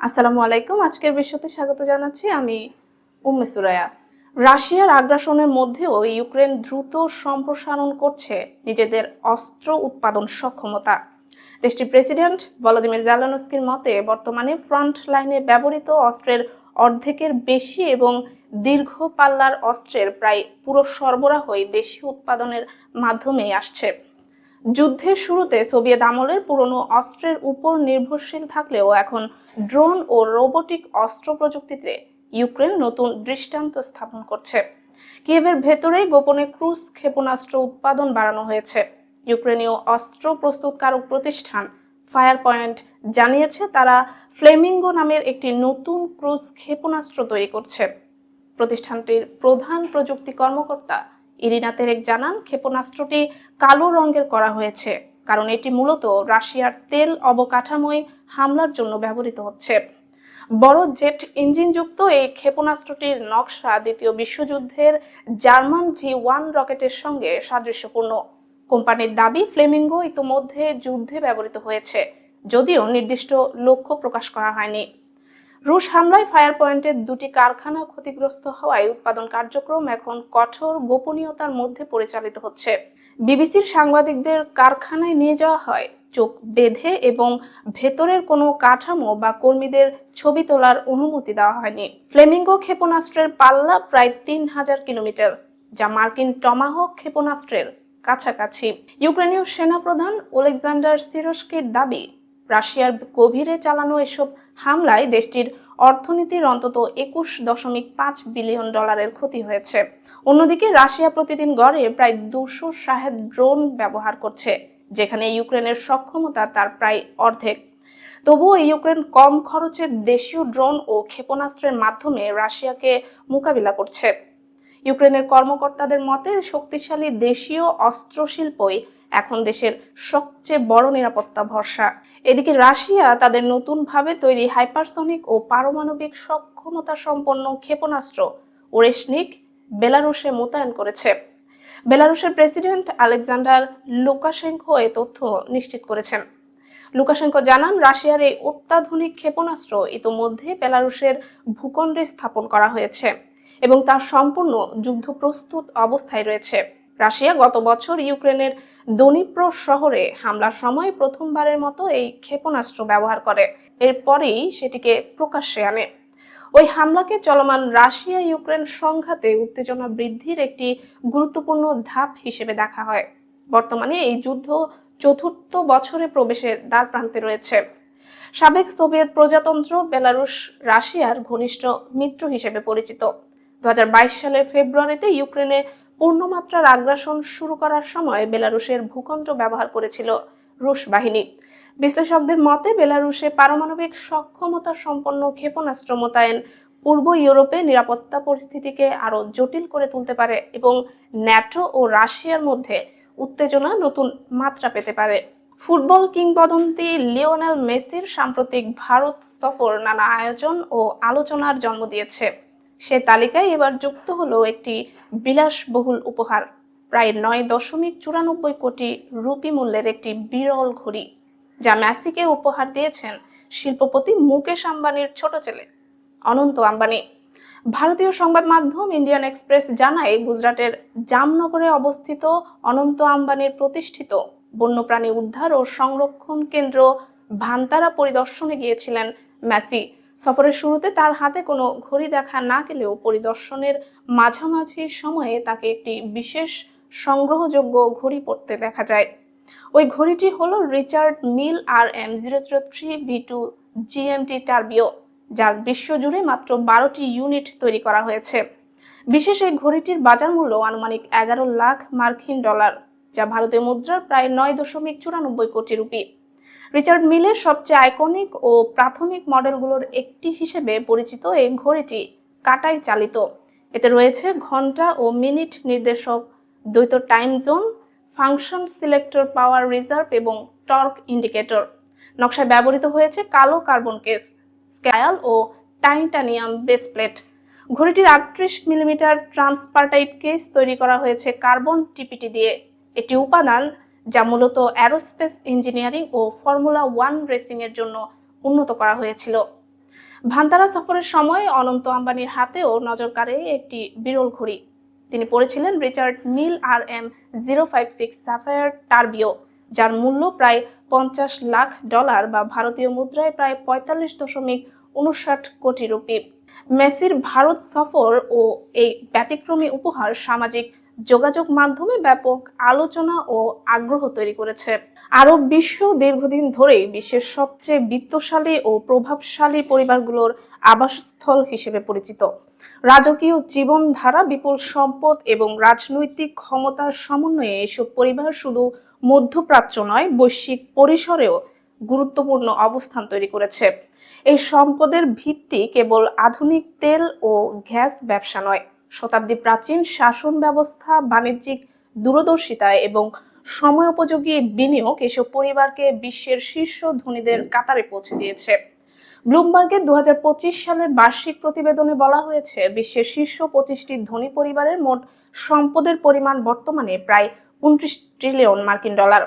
আসসালামু আলাইকুম। আজকের বিষয়তে স্বাগত জানাচ্ছি আমি উম্মে সুরায়া। রাশিয়ার আগ্রাসনের মধ্যেও ইউক্রেন দ্রুত সম্প্রসারণ করছে নিজেদের অস্ত্র উৎপাদন সক্ষমতা। দেশটির প্রেসিডেন্ট ভলোদিমির জেলেনস্কির মতে বর্তমানে ফ্রন্ট লাইনে ব্যবহৃত অস্ত্রের অর্ধেকের বেশি এবং দীর্ঘ পাল্লার অস্ত্রের প্রায় পুরো সরবরাহই দেশীয় উৎপাদনের মাধ্যমেই আসছে। যুদ্ধের শুরুতে সোভিয়েত আমলের পুরনো অস্ত্রের উপর নির্ভরশীল থাকলেও এখন ড্রোন ও রোবোটিক অস্ত্র প্রযুক্তিতে ইউক্রেন নতুন দৃষ্টান্ত স্থাপন করছে। কিয়েভের ভেতরেই গোপনে ক্রুজ ক্ষেপণাস্ত্র উৎপাদন বাড়ানো হয়েছে। ইউক্রেনীয় অস্ত্র প্রস্তুতকারক প্রতিষ্ঠান ফায়ার পয়েন্ট জানিয়েছে তারা ফ্লেমিঙ্গো নামের একটি নতুন ক্রুজ ক্ষেপণাস্ত্র তৈরি করছে। প্রতিষ্ঠানটির প্রধান প্রযুক্তি কর্মকর্তা ইরিনা তেরেক জানান, ক্ষেপণাস্ত্রটি কালো রঙের করা হয়েছে কারণ এটি মূলত রাশিয়ার তেল অবকাঠামোয় হামলার জন্য ব্যবহৃত হচ্ছে। বড় জেট ইঞ্জিনযুক্ত এই ক্ষেপণাস্ত্রটির নকশা দ্বিতীয় বিশ্বযুদ্ধের জার্মান V1 রকেটের সঙ্গে সাদৃশ্যপূর্ণ। কোম্পানির দাবি, ফ্লেমিঙ্গো ইতোমধ্যে যুদ্ধে ব্যবহৃত হয়েছে, যদিও নির্দিষ্ট লক্ষ্য প্রকাশ করা হয়নি। রুশ হামলায় ফায়ার পয়েন্টের দুটি কারখানা ক্ষতিগ্রস্ত হওয়ায় উৎপাদন কার্যক্রম এখন কঠোর গোপনীয়তার মধ্যে পরিচালিত হচ্ছে। বিবিসির সাংবাদিকদের কারখানায় নিয়ে যাওয়া হয়, চোখ বেঁধে এবং ভেতরের কোনো কাঠামো বা কর্মীদের ছবি তোলার অনুমতি দেওয়া হয়নি। ফ্লেমিঙ্গো ক্ষেপণাস্ত্রের পাল্লা প্রায় 3000 কিলোমিটার, যা মার্কিন টমাহক ক্ষেপণাস্ত্রের কাছাকাছি। ইউক্রেনীয় সেনাপ্রধান ওলেকজান্ডার সিরস্কির দাবি, রাশিয়ার গভীরে চালানো এসব হামলায় দেশটির অর্থনীতির অন্তত 21.5 বিলিয়ন ডলারের ক্ষতি হয়েছে। অন্যদিকে রাশিয়া প্রতিদিন গড়ে প্রায় 200 শাহেদ ড্রোন ব্যবহার করছে, যেখানে ইউক্রেনের সক্ষমতা তার প্রায় অর্ধেক। তবুও ইউক্রেন কম খরচের দেশীয় ড্রোন ও ক্ষেপণাস্ত্রের মাধ্যমে রাশিয়াকে মোকাবিলা করছে। ইউক্রেনের কর্মকর্তাদের মতে শক্তিশালী দেশীয় অস্ত্রশিল্পই এখন দেশের সবচেয়ে বড় নিরাপত্তা ভরসা। এদিকে রাশিয়া তাদের নতুনভাবে তৈরি হাইপারসনিক ও পারমাণবিক সক্ষমতা সম্পন্ন ক্ষেপণাস্ত্র ওরেশনিক বেলারুশে মোতায়েন করেছে। বেলারুশের প্রেসিডেন্ট আলেকজান্ডার লুকাশেঙ্কো এ তথ্য নিশ্চিত করেছেন। লুকাশেঙ্কো জানান, রাশিয়ার এই অত্যাধুনিক ক্ষেপণাস্ত্র ইতোমধ্যে বেলারুশের ভূখণ্ডে স্থাপন করা হয়েছে এবং তা সম্পূর্ণ যুদ্ধপ্রস্তুত অবস্থায় রয়েছে। রাশিয়া গত বছর ইউক্রেনের দনিপ্র শহরে হামলার সময় প্রথমবারের মতো এই ক্ষেপণাস্ত্র ব্যবহার করে, এরপরেই সেটিকে প্রকাশ্যে আনে। ওই হামলাকে চলমান রাশিয়া ইউক্রেন সংঘাতে উত্তেজনা বৃদ্ধির একটি গুরুত্বপূর্ণ ধাপ হিসেবে দেখা হয়। বর্তমানে এই যুদ্ধ চতুর্থ বছরে প্রবেশের দ্বার প্রান্তে রয়েছে। সাবেক সোভিয়েত প্রজাতন্ত্র বেলারুশ রাশিয়ার ঘনিষ্ঠ মিত্র হিসেবে পরিচিত। 2022 সালের ফেব্রুয়ারিতে ইউক্রেনে পূর্ণমাত্রার আগ্রাসন শুরু করার সময় বেলারুশের ভূখণ্ড ব্যবহার করেছিল রুশ বাহিনী। বিশ্লেষকদের মতে বেলারুশে পারমাণবিক সক্ষমতা সম্পন্ন ক্ষেপণাস্ত্র মোতায়েন পূর্ব ইউরোপে নিরাপত্তা পরিস্থিতিকে আরো জটিল করে তুলতে পারে এবং ন্যাটো ও রাশিয়ার মধ্যে উত্তেজনা নতুন মাত্রা পেতে পারে। ফুটবল কিংবদন্তি লিওনেল মেসির সাম্প্রতিক ভারত সফর নানা আয়োজন ও আলোচনার জন্ম দিয়েছে। সে তালিকায় এবার যুক্ত হলো একটি বিলাসবহুল উপহার, প্রায় 9.94 কোটি রুপি মূল্যের একটি বিরল ঘড়ি, যা মেসিকে উপহার দিয়েছেন শিল্পপতি মুকেশ আম্বানির ছোট ছেলে অনন্ত আম্বানি। ভারতীয় সংবাদ মাধ্যম ইন্ডিয়ান এক্সপ্রেস জানায়, গুজরাটের জামনগরে অবস্থিত অনন্ত আম্বানির প্রতিষ্ঠিত বন্যপ্রাণী উদ্ধার ও সংরক্ষণ কেন্দ্র ভান্তারা পরিদর্শনে গিয়েছিলেন মেসি। সফরের শুরুতে তার হাতে কোনো ঘড়ি দেখা না গেলেও পরিদর্শনের মাঝামাঝি সময়ে তাকে একটি বিশেষ সংগ্রহযোগ্য ঘড়ি পরতে দেখা যায়। ওই ঘড়িটি হলো রিচার্ড মিল RM003V2 GMT টার্বিও, যার বিশ্বজুড়ে মাত্র 12টি ইউনিট তৈরি করা হয়েছে। বিশেষ এই ঘড়িটির বাজার মূল্য আনুমানিক 11 লাখ মার্কিন ডলার, যা ভারতীয় মুদ্রার প্রায় 9.94 কোটি রুপি। রিচার্ড মিলের সবচেয়ে আইকনিক ও প্রাথমিক মডেলগুলোর একটি হিসেবে পরিচিত এই ঘড়িটি কাঁটায় চালিত। এতে রয়েছে ঘন্টা ও মিনিট নির্দেশক, দ্বৈত time zone, function selector, power reserve এবং টর্ক ইন্ডিকেটর। নকশায় ব্যবহৃত হয়েছে কালো কার্বন কেস, স্ক্যাল ও টাইটানিয়াম বেস প্লেট। ঘড়িটির 38 মিলিমিটার ট্রান্সপার্টাইট কেস তৈরি করা হয়েছে কার্বন টিপিটি দিয়ে, একটি উপাদান যা মূলত অ্যারোস্পেস ইঞ্জিনিয়ারিং ও ফর্মুলা 1 রেসিং এর জন্য উন্নত করা হয়েছিল। ভান্তারা সফরের সময় অনন্ত আম্বানির হাতেও নজর কাড়ে একটি বিরল ঘড়ি। তিনি পড়েছিলেন রিচার্ড মিল RM056 সাফায়ার টারবিও, যার মূল্য প্রায় $50 লাখ বা ভারতীয় মুদ্রায় প্রায় 45.59 কোটি রুপি। মেসির ভারত সফর ও এই ব্যতিক্রমী উপহার সামাজিক যোগাযোগ মাধ্যমে ব্যাপক আলোচনা ও আগ্রহ তৈরি করেছে। আরব বিশ্ব দীর্ঘদিন ধরেই বিশ্বের সবচেয়ে বিত্তশালী ও প্রভাবশালী পরিবারগুলোর আবাসস্থল হিসেবে পরিচিত। রাজকীয় জীবনধারা, বিপুল সম্পদ এবং রাজনৈতিক ক্ষমতার সমন্বয়ে এসব পরিবার শুধু মধ্যপ্রাচ্য নয়, বৈশ্বিক পরিসরেও গুরুত্বপূর্ণ অবস্থান তৈরি করেছে। এই সম্পদের ভিত্তি কেবল আধুনিক তেল ও গ্যাস ব্যবসা নয়, শতাব্দী প্রাচীন শাসন ব্যবস্থা, বাণিজ্যিক দূরদর্শিতা এবং সময়োপযোগী বিনিয়োগ এসব পরিবারকে বিশ্বের শীর্ষ ধনীদের কাতারে পৌঁছে দিয়েছে। ব্লুমবার্গের 2025 সালের বার্ষিক প্রতিবেদনে বলা হয়েছে, বিশ্বের শীর্ষ 25টি ধনী পরিবারের মোট সম্পদের পরিমাণ বর্তমানে প্রায় 29 ট্রিলিয়ন মার্কিন ডলার।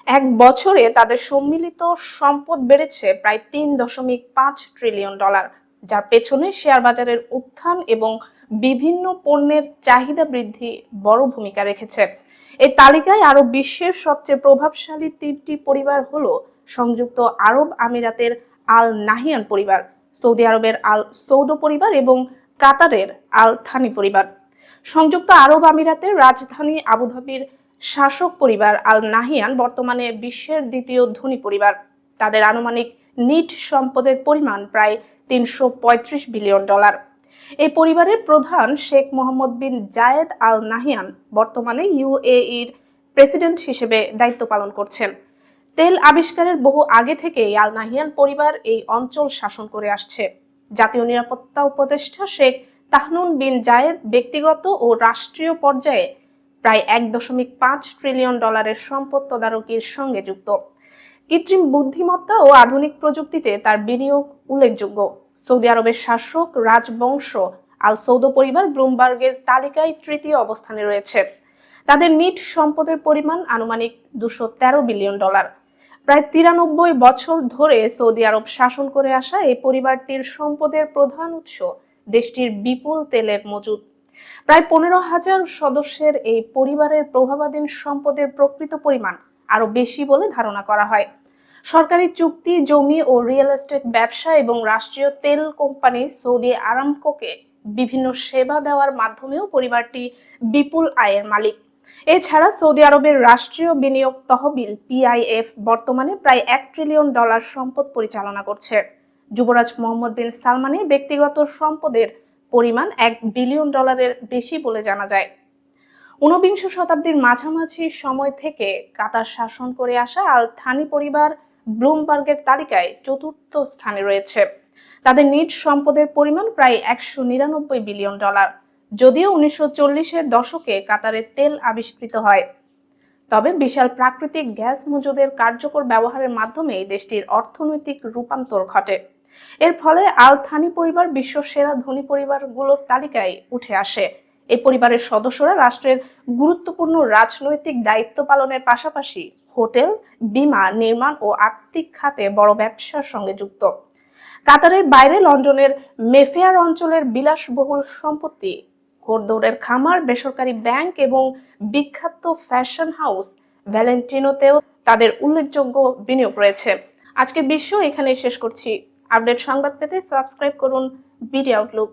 এক বছরে তাদের সম্মিলিত সম্পদ বেড়েছে প্রায় 3.5 ট্রিলিয়ন ডলার, যার পেছনে শেয়ার বাজারের উত্থান এবং বিভিন্ন পণ্যের চাহিদা বৃদ্ধি বড় ভূমিকা রেখেছে। এই তালিকায় আরো বিশ্বের সবচেয়ে প্রভাবশালী 3টি পরিবার হলো সংযুক্ত আরব আমিরাতের আল নাহিয়ান পরিবার, সৌদি আরবের আল সৌদ পরিবার এবং কাতারের আল থানি পরিবার। সংযুক্ত আরব আমিরাতের রাজধানী আবুধাবির শাসক পরিবার আল নাহিয়ান বর্তমানে বিশ্বের দ্বিতীয় ধনী পরিবার। তাদের আনুমানিক নিট সম্পদের পরিমাণ প্রায় 335 বিলিয়ন ডলার। এই পরিবারের প্রধান শেখ মোহাম্মদ বিন জায়েদ আল নাহিয়ান বর্তমানে UAEর প্রেসিডেন্ট হিসেবে দায়িত্ব পালন করছেন। তেল আবিষ্কারের বহু আগে থেকেই আল নাহিয়ান পরিবার এই অঞ্চল শাসন করে আসছে। জাতীয় নিরাপত্তা উপদেষ্টা শেখ তাহনুন বিন জায়েদ ব্যক্তিগত ও রাষ্ট্রীয় পর্যায়ে প্রায় 1.5 ট্রিলিয়ন ডলারের সম্পদ তদারকির সঙ্গে যুক্ত। কৃত্রিম বুদ্ধিমত্তা ও আধুনিক প্রযুক্তিতে তার বিনিয়োগ উল্লেখযোগ্য। সৌদি আরবের শাসক রাজবংশ আল সৌদ পরিবার ব্লুমবার্গের তালিকায় তৃতীয় অবস্থানে রয়েছে। তাদের নিট সম্পদের পরিমাণ আনুমানিক 213 বিলিয়ন ডলার। প্রায় 93 বছর ধরে সৌদি আরব শাসন করে আসা এই পরিবারটির সম্পদের প্রধান উৎস দেশটির বিপুল তেলের মজুদ। প্রায় 15,000 সদস্যের এই পরিবারের প্রভাবাধীন সম্পদের প্রকৃত পরিমাণ আরো বেশি বলে ধারণা করা হয়। সরকারি চুক্তি, জমি ও রিয়েল এস্টেট ব্যবসা এবং রাষ্ট্রীয় তেল কোম্পানি সৌদি আরামকোকে বিভিন্ন সেবা দেওয়ার মাধ্যমেও পরিবারটি বিপুল আয়ের মালিক। এছাড়া সৌদি আরবের রাষ্ট্রীয় বিনিয়োগ তহবিল PIF বর্তমানে প্রায় 1 ট্রিলিয়ন ডলার সম্পদ পরিচালনা করছে। যুবরাজ মোহাম্মদ বিন সালমানের ব্যক্তিগত সম্পদের পরিমাণ 1 বিলিয়ন ডলারের বেশি বলে জানা যায়। 19বিংশ শতাব্দীর মাঝামাঝি সময় থেকে কাতার শাসন করে আসা আল থানি পরিবার ব্লুমবার্গের তালিকায় চতুর্থ স্থানে রয়েছে। তাদের নিট সম্পদের পরিমাণ প্রায় 199 বিলিয়ন ডলার। যদিও 1940-এর দশকে কাতারে তেল আবিষ্কৃত হয়, তবে বিশাল প্রাকৃতিক গ্যাস মজুদের কার্যকর ব্যবহারের মাধ্যমে দেশটির অর্থনৈতিক রূপান্তর ঘটে। এর ফলে আল থানি পরিবার বিশ্ব সেরা ধনী পরিবারগুলোর তালিকায় উঠে আসে। এই পরিবারের সদস্যরা রাষ্ট্রের গুরুত্বপূর্ণ রাজনৈতিক দায়িত্ব পালনের পাশাপাশি হোটেল, বীমা, নির্মাণ ও আর্থিক খাতে বড় ব্যবসার সঙ্গে যুক্ত। কাতারের বাইরে লন্ডনের মেফেয়ার অঞ্চলের বিলাসবহুল সম্পত্তি, ঘোড়দৌড়ের খামার, বেসরকারি ব্যাংক এবং বিখ্যাত ফ্যাশন হাউস ভ্যালেন্টিনোতেও তাদের উল্লেখযোগ্য বিনিয়োগ রয়েছে। আজকের বিশ্ব এখানেই শেষ করছি। আপডেট সংবাদ পেতে সাবস্ক্রাইব করুন বিডি আউটলুক।